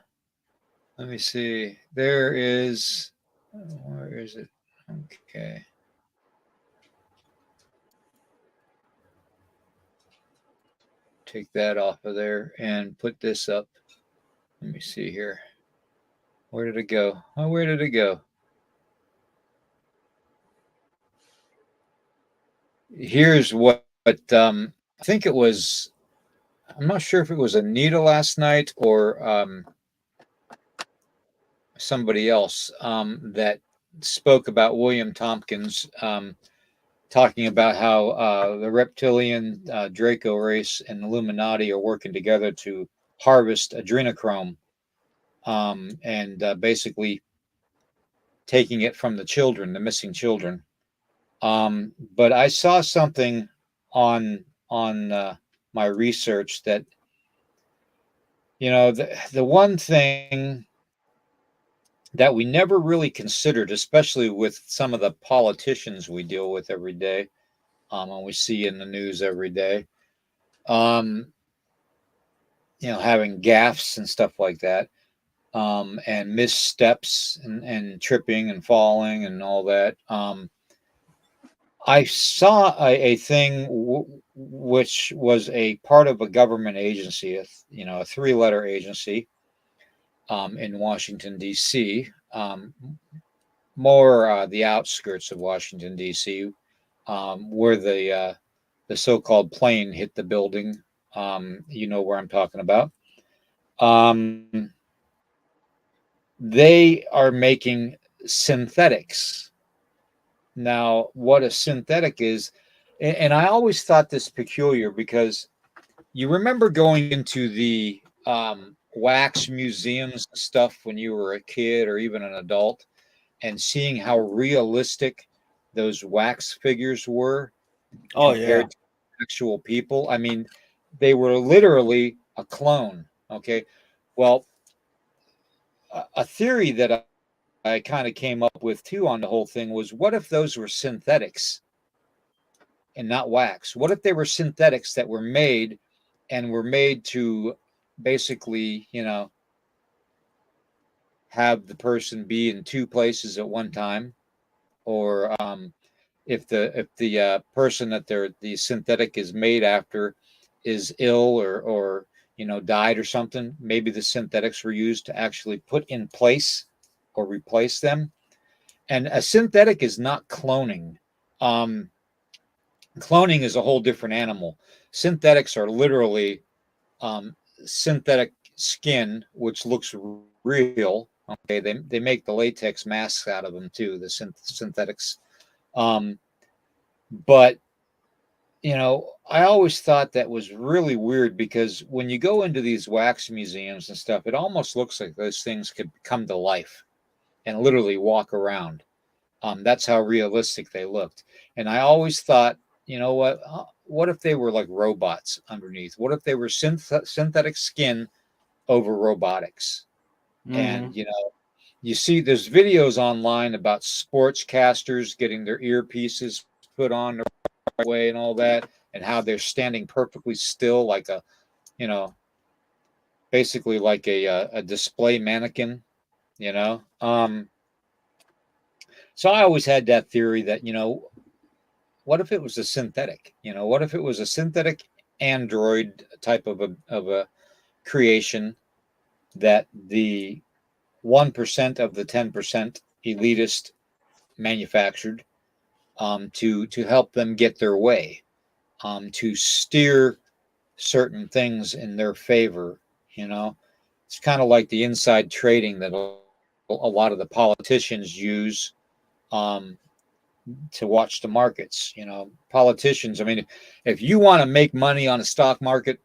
me see. There is, where is it? Okay. Take that off of there and put this up. Let me see here. Where did it go? Oh, where did it go? Here's what I think it was. I'm not sure if it was Anita last night or somebody else that spoke about William Tompkins, talking about how the reptilian Draco race and Illuminati are working together to harvest adrenochrome, and basically taking it from the children, the missing children. But I saw something on my research that, the one thing that we never really considered, especially with some of the politicians we deal with every day, and we see in the news every day, um, having gaffes and stuff like that, and missteps and tripping and falling and all that. I saw a thing which was a part of a government agency, a three-letter agency, in Washington D.C., more the outskirts of Washington D.C., where the so-called plane hit the building. You know where I'm talking about. Um, they are making synthetics. Now, what a synthetic is, and I always thought this peculiar because you remember going into the wax museums and stuff when you were a kid or even an adult, and seeing how realistic those wax figures were Oh yeah. compared to actual people. I mean, they were literally a clone. Okay. Well, a theory that I kind of came up with too on the whole thing was, what if those were synthetics and not wax? What if they were synthetics that were made and were made to basically, have the person be in two places at one time, or if the person that the synthetic is made after is ill, or died or something, maybe the synthetics were used to actually put in place or replace them. And a synthetic is not cloning. Um, Cloning is a whole different animal. Synthetics are literally synthetic skin, which looks real. Okay, they make the latex masks out of them too, the synthetics. Um, but I always thought that was really weird, because when you go into these wax museums and stuff, it almost looks like those things could come to life and literally walk around. That's how realistic they looked. And I always thought, what if they were like robots underneath? What if they were synthetic skin over robotics? Mm-hmm. And you see there's videos online about sportscasters getting their earpieces put on the right way and all that, and how they're standing perfectly still, like you know, basically like a display mannequin. You know, so I always had that theory that, what if it was a synthetic? What if it was a synthetic android type of a creation that the 1% of the 10% elitist manufactured, to help them get their way, to steer certain things in their favor. It's kind of like the inside trading that a lot of the politicians use, um, to watch the markets. Politicians, I mean, if you want to make money on a stock market,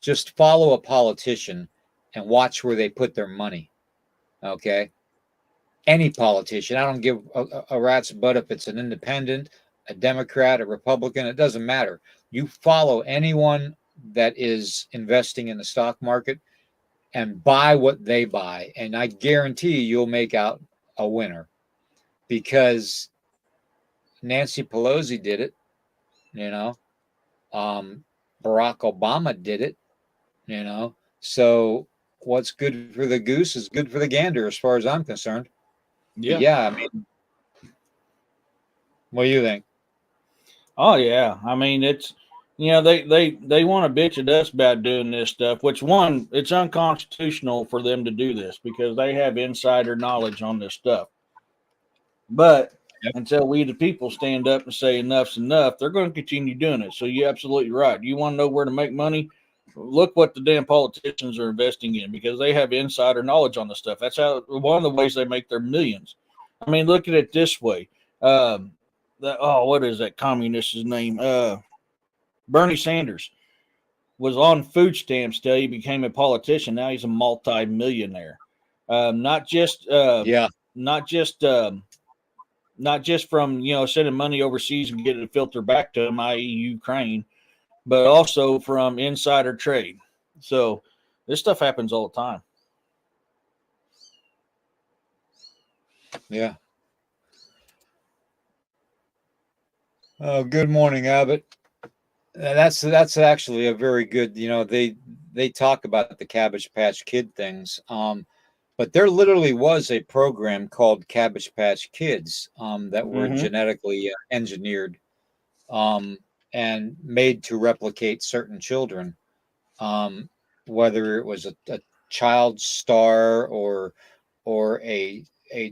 just follow a politician and watch where they put their money. Okay. Any politician. I don't give a rat's butt if it's an independent, a Democrat, a Republican. It doesn't matter. You follow anyone that is investing in the stock market and buy what they buy. And I guarantee you'll make out a winner, because Nancy Pelosi did it, you know. Barack Obama did it, you know. So what's good for the goose is good for the gander, as far as I'm concerned. Yeah. Yeah, I mean, what do you think? Oh yeah. I mean, it's they want to bitch at us about doing this stuff. Which one? It's unconstitutional for them to do this because they have insider knowledge on this stuff. But Yep. until we, the people, stand up and say enough's enough, they're going to continue doing it. So you're absolutely right. You want to know where to make money? Look what the damn politicians are investing in, because they have insider knowledge on the stuff. That's how one of the ways they make their millions. I mean, look at it this way. What is that communist's name? Bernie Sanders was on food stamps till he became a politician. Now he's a multi-millionaire. Not just Yeah. not just from sending money overseas and getting it filtered back to them, i.e., Ukraine, but also from insider trade. So this stuff happens all the time. Yeah. Oh, good morning, Abbott. That's actually a very good. They talk about the Cabbage Patch Kid things. But there literally was a program called Cabbage Patch Kids that were genetically engineered and made to replicate certain children, whether it was a child star or a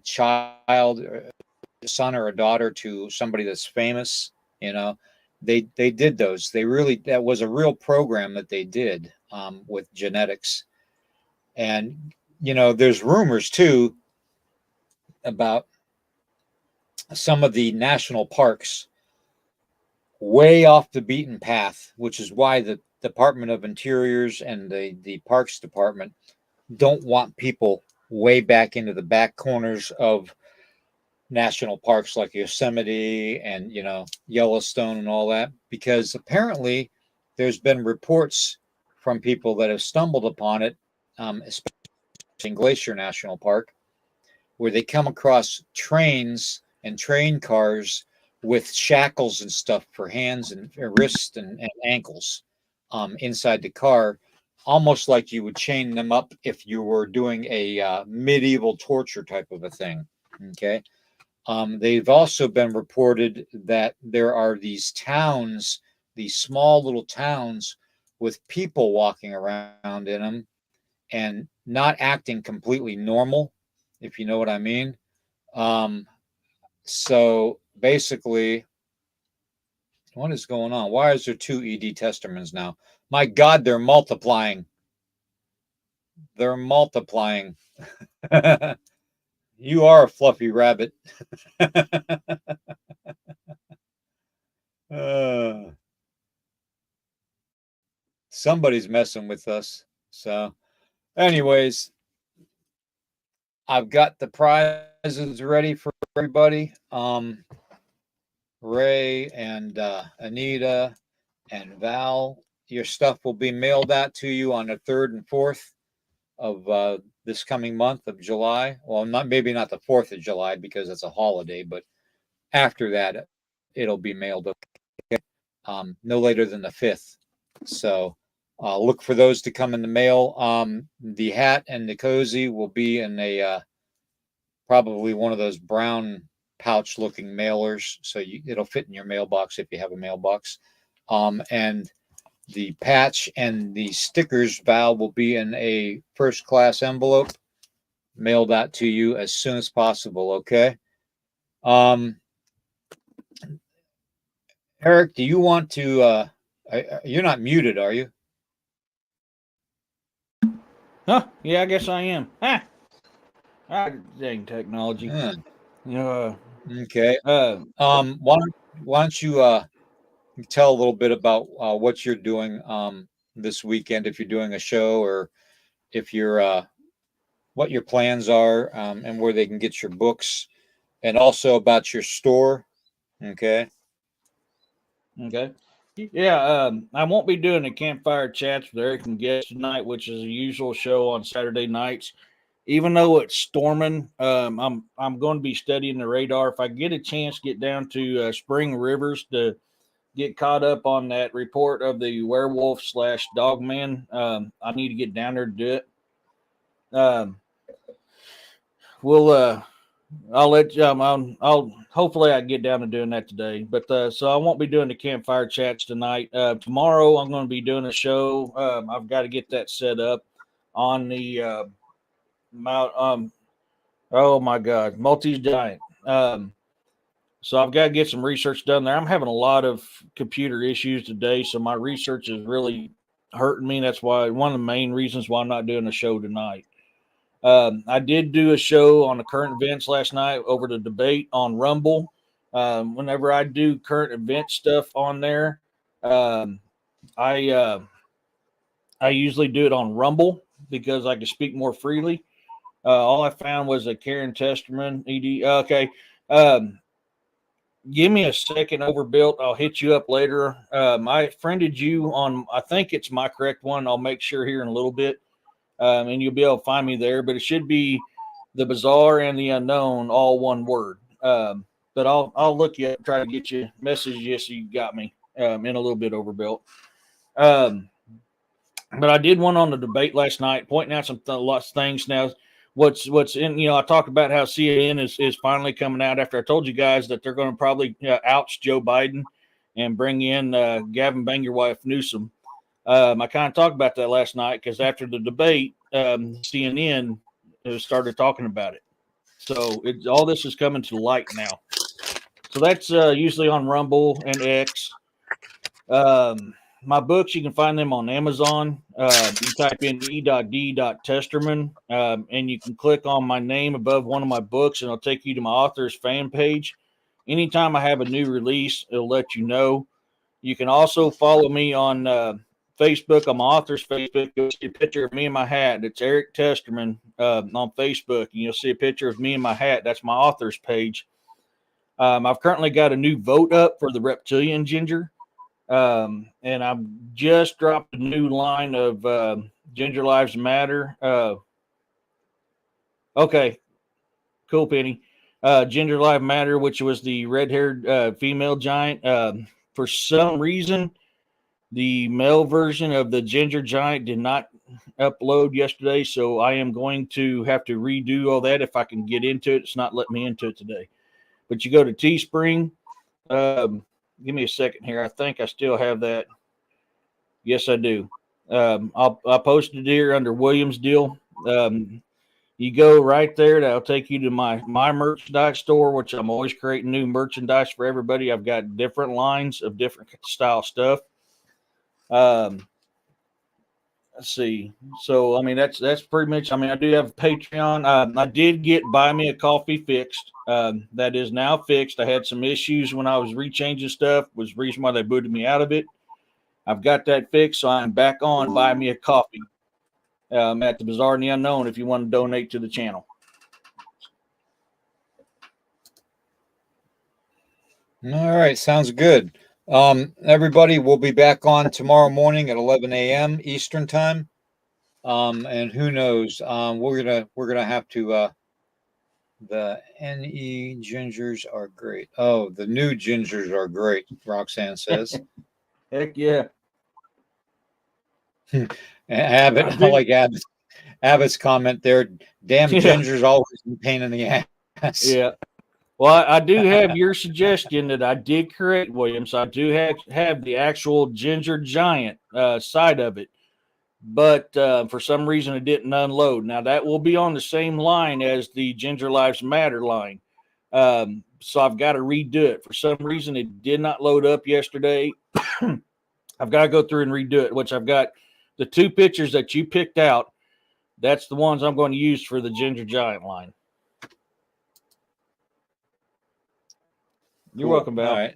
child, a son or a daughter to somebody that's famous. They did those. That was a real program that they did with genetics. And there's rumors too about some of the national parks way off the beaten path, which is why the Department of Interiors and the Parks Department don't want people way back into the back corners of national parks like Yosemite and Yellowstone and all that, because apparently there's been reports from people that have stumbled upon it, especially in Glacier National Park, where they come across trains and train cars with shackles and stuff for hands and wrists and ankles inside the car, almost like you would chain them up if you were doing a medieval torture type of a thing. Okay. They've also been reported that there are these towns, these small little towns with people walking around in them and not acting completely normal, if you know what I mean. So basically, what is going on? Why is there 2 ED Testaments now? My God, they're multiplying. They're multiplying. You are a fluffy rabbit. Somebody's messing with us. So, anyways, I've got the prizes ready for everybody. Ray and Anita and Val, your stuff will be mailed out to you on the 3rd and 4th of this coming month of July. Well, maybe not the 4th of July because it's a holiday, but after that, it'll be mailed up no later than the 5th. So look for those to come in the mail. The hat and the cozy will be in a probably one of those brown pouch looking mailers, so it'll fit in your mailbox if you have a mailbox. And the patch and the stickers, Val, will be in a first class envelope mailed out to you as soon as possible. Okay. Eric, do you want to you're not muted, are you? Huh? Yeah, I guess I am. Dang technology. Okay. Why don't you tell a little bit about what you're doing this weekend if you're doing a show, or if you're what your plans are, and where they can get your books, and also about your store. Okay. Okay. Yeah, I won't be doing the campfire chats with Eric and guests tonight, which is a usual show on Saturday nights. Even though it's storming, I'm going to be studying the radar. If I get a chance, get down to Spring Rivers to get caught up on that report of the werewolf slash dogman. I need to get down there to do it. Um, we'll I'll let you. I'll hopefully I get down to doing that today. But so I won't be doing the campfire chats tonight. Tomorrow I'm going to be doing a show. I've got to get that set up on the Mount. Oh my God, Maltese Giant. So I've got to get some research done there. I'm having a lot of computer issues today, so my research is really hurting me. That's why one of the main reasons why I'm not doing a show tonight. I did do a show on the current events last night over the debate on Rumble. Whenever I do current event stuff on there, um, I usually do it on Rumble because I can speak more freely. All I found was a Karen Testerman ED. Okay. Give me a second, Overbuilt. I'll hit you up later. I friended you on, I think it's my correct one. I'll make sure here in a little bit. And you'll be able to find me there. But it should be the bizarre and the unknown, all one word. But I'll look you up, try to get you message you so you got me in a little bit, Overbuilt. But I did one on the debate last night, pointing out lots of things. Now, what's in, I talked about how CNN is finally coming out after I told you guys that they're going to probably oust Joe Biden and bring in Gavin Bang your wife Newsom. I kind of talked about that last night because after the debate, CNN started talking about it. So all this is coming to light now. So that's usually on Rumble and X. My books, you can find them on Amazon. You type in e.d.testerman, and you can click on my name above one of my books, and it'll take you to my author's fan page. Anytime I have a new release, it'll let you know. You can also follow me on Facebook. On my author's Facebook, you'll see a picture of me in my hat. It's Eric Testerman on Facebook, and you'll see a picture of me in my hat. That's my author's page. I've currently got a new vote up for the reptilian ginger. And I've just dropped a new line of Ginger Lives Matter. Okay, cool, Penny. Ginger Lives Matter, which was the red-haired female giant. For some reason, the male version of the Ginger Giant did not upload yesterday, so I am going to have to redo all that if I can get into it. It's not letting me into it today. But you go to Teespring. Give me a second here. I think I still have that. Yes, I do. I posted it here under Williams deal. You go right there. That'll take you to my merchandise store, which I'm always creating new merchandise for everybody. I've got different lines of different style stuff. Let's see. So, I mean, that's pretty much. I mean, I do have a Patreon. I did get Buy Me a Coffee fixed. That is now fixed. I had some issues when I was rechanging stuff. Was the reason why they booted me out of it. I've got that fixed, so I'm back on Buy Me a Coffee at the Bizarre and the Unknown if you want to donate to the channel. All right, sounds good. Everybody, we'll be back on tomorrow morning at 11 a.m. Eastern time. And who knows? We're gonna have to. The NE gingers are great. Oh, the new gingers are great. Roxanne says. Heck yeah. Abbott, I like Abbott's comment there. Damn gingers always a pain in the ass. Yeah. Well, I do have your suggestion that I did correct, William. So I do have the actual Ginger Giant side of it. But for some reason, it didn't unload. Now, that will be on the same line as the Ginger Lives Matter line. So I've got to redo it. For some reason, it did not load up yesterday. I've got to go through and redo it, which I've got the two pictures that you picked out. That's the ones I'm going to use for the Ginger Giant line. You're welcome, Val. All right.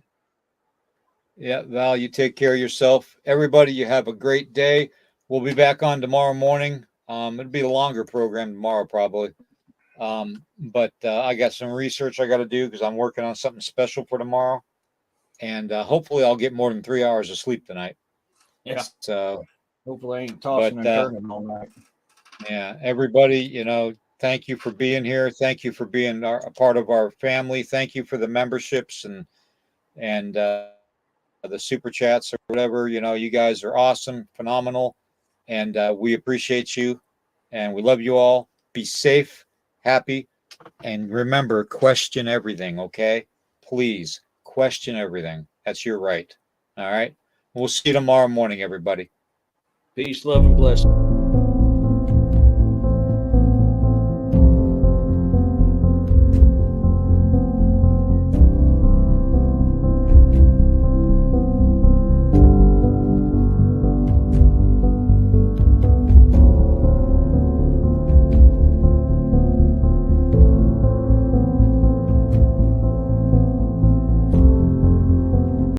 Yeah, Val, you take care of yourself. Everybody, you have a great day. We'll be back on tomorrow morning. It'll be a longer program tomorrow, probably. But I got some research I got to do because I'm working on something special for tomorrow. And hopefully I'll get more than 3 hours of sleep tonight. Yeah. So, hopefully I ain't tossing and turning all night. Yeah, everybody, thank you for being here. Thank you for being a part of our family. Thank you for the memberships and the super chats or whatever. You guys are awesome, phenomenal, and we appreciate you, and we love you all. Be safe, happy, and remember, question everything. Okay, please question everything. That's your right. All right. We'll see you tomorrow morning, everybody. Peace, love, and blessing.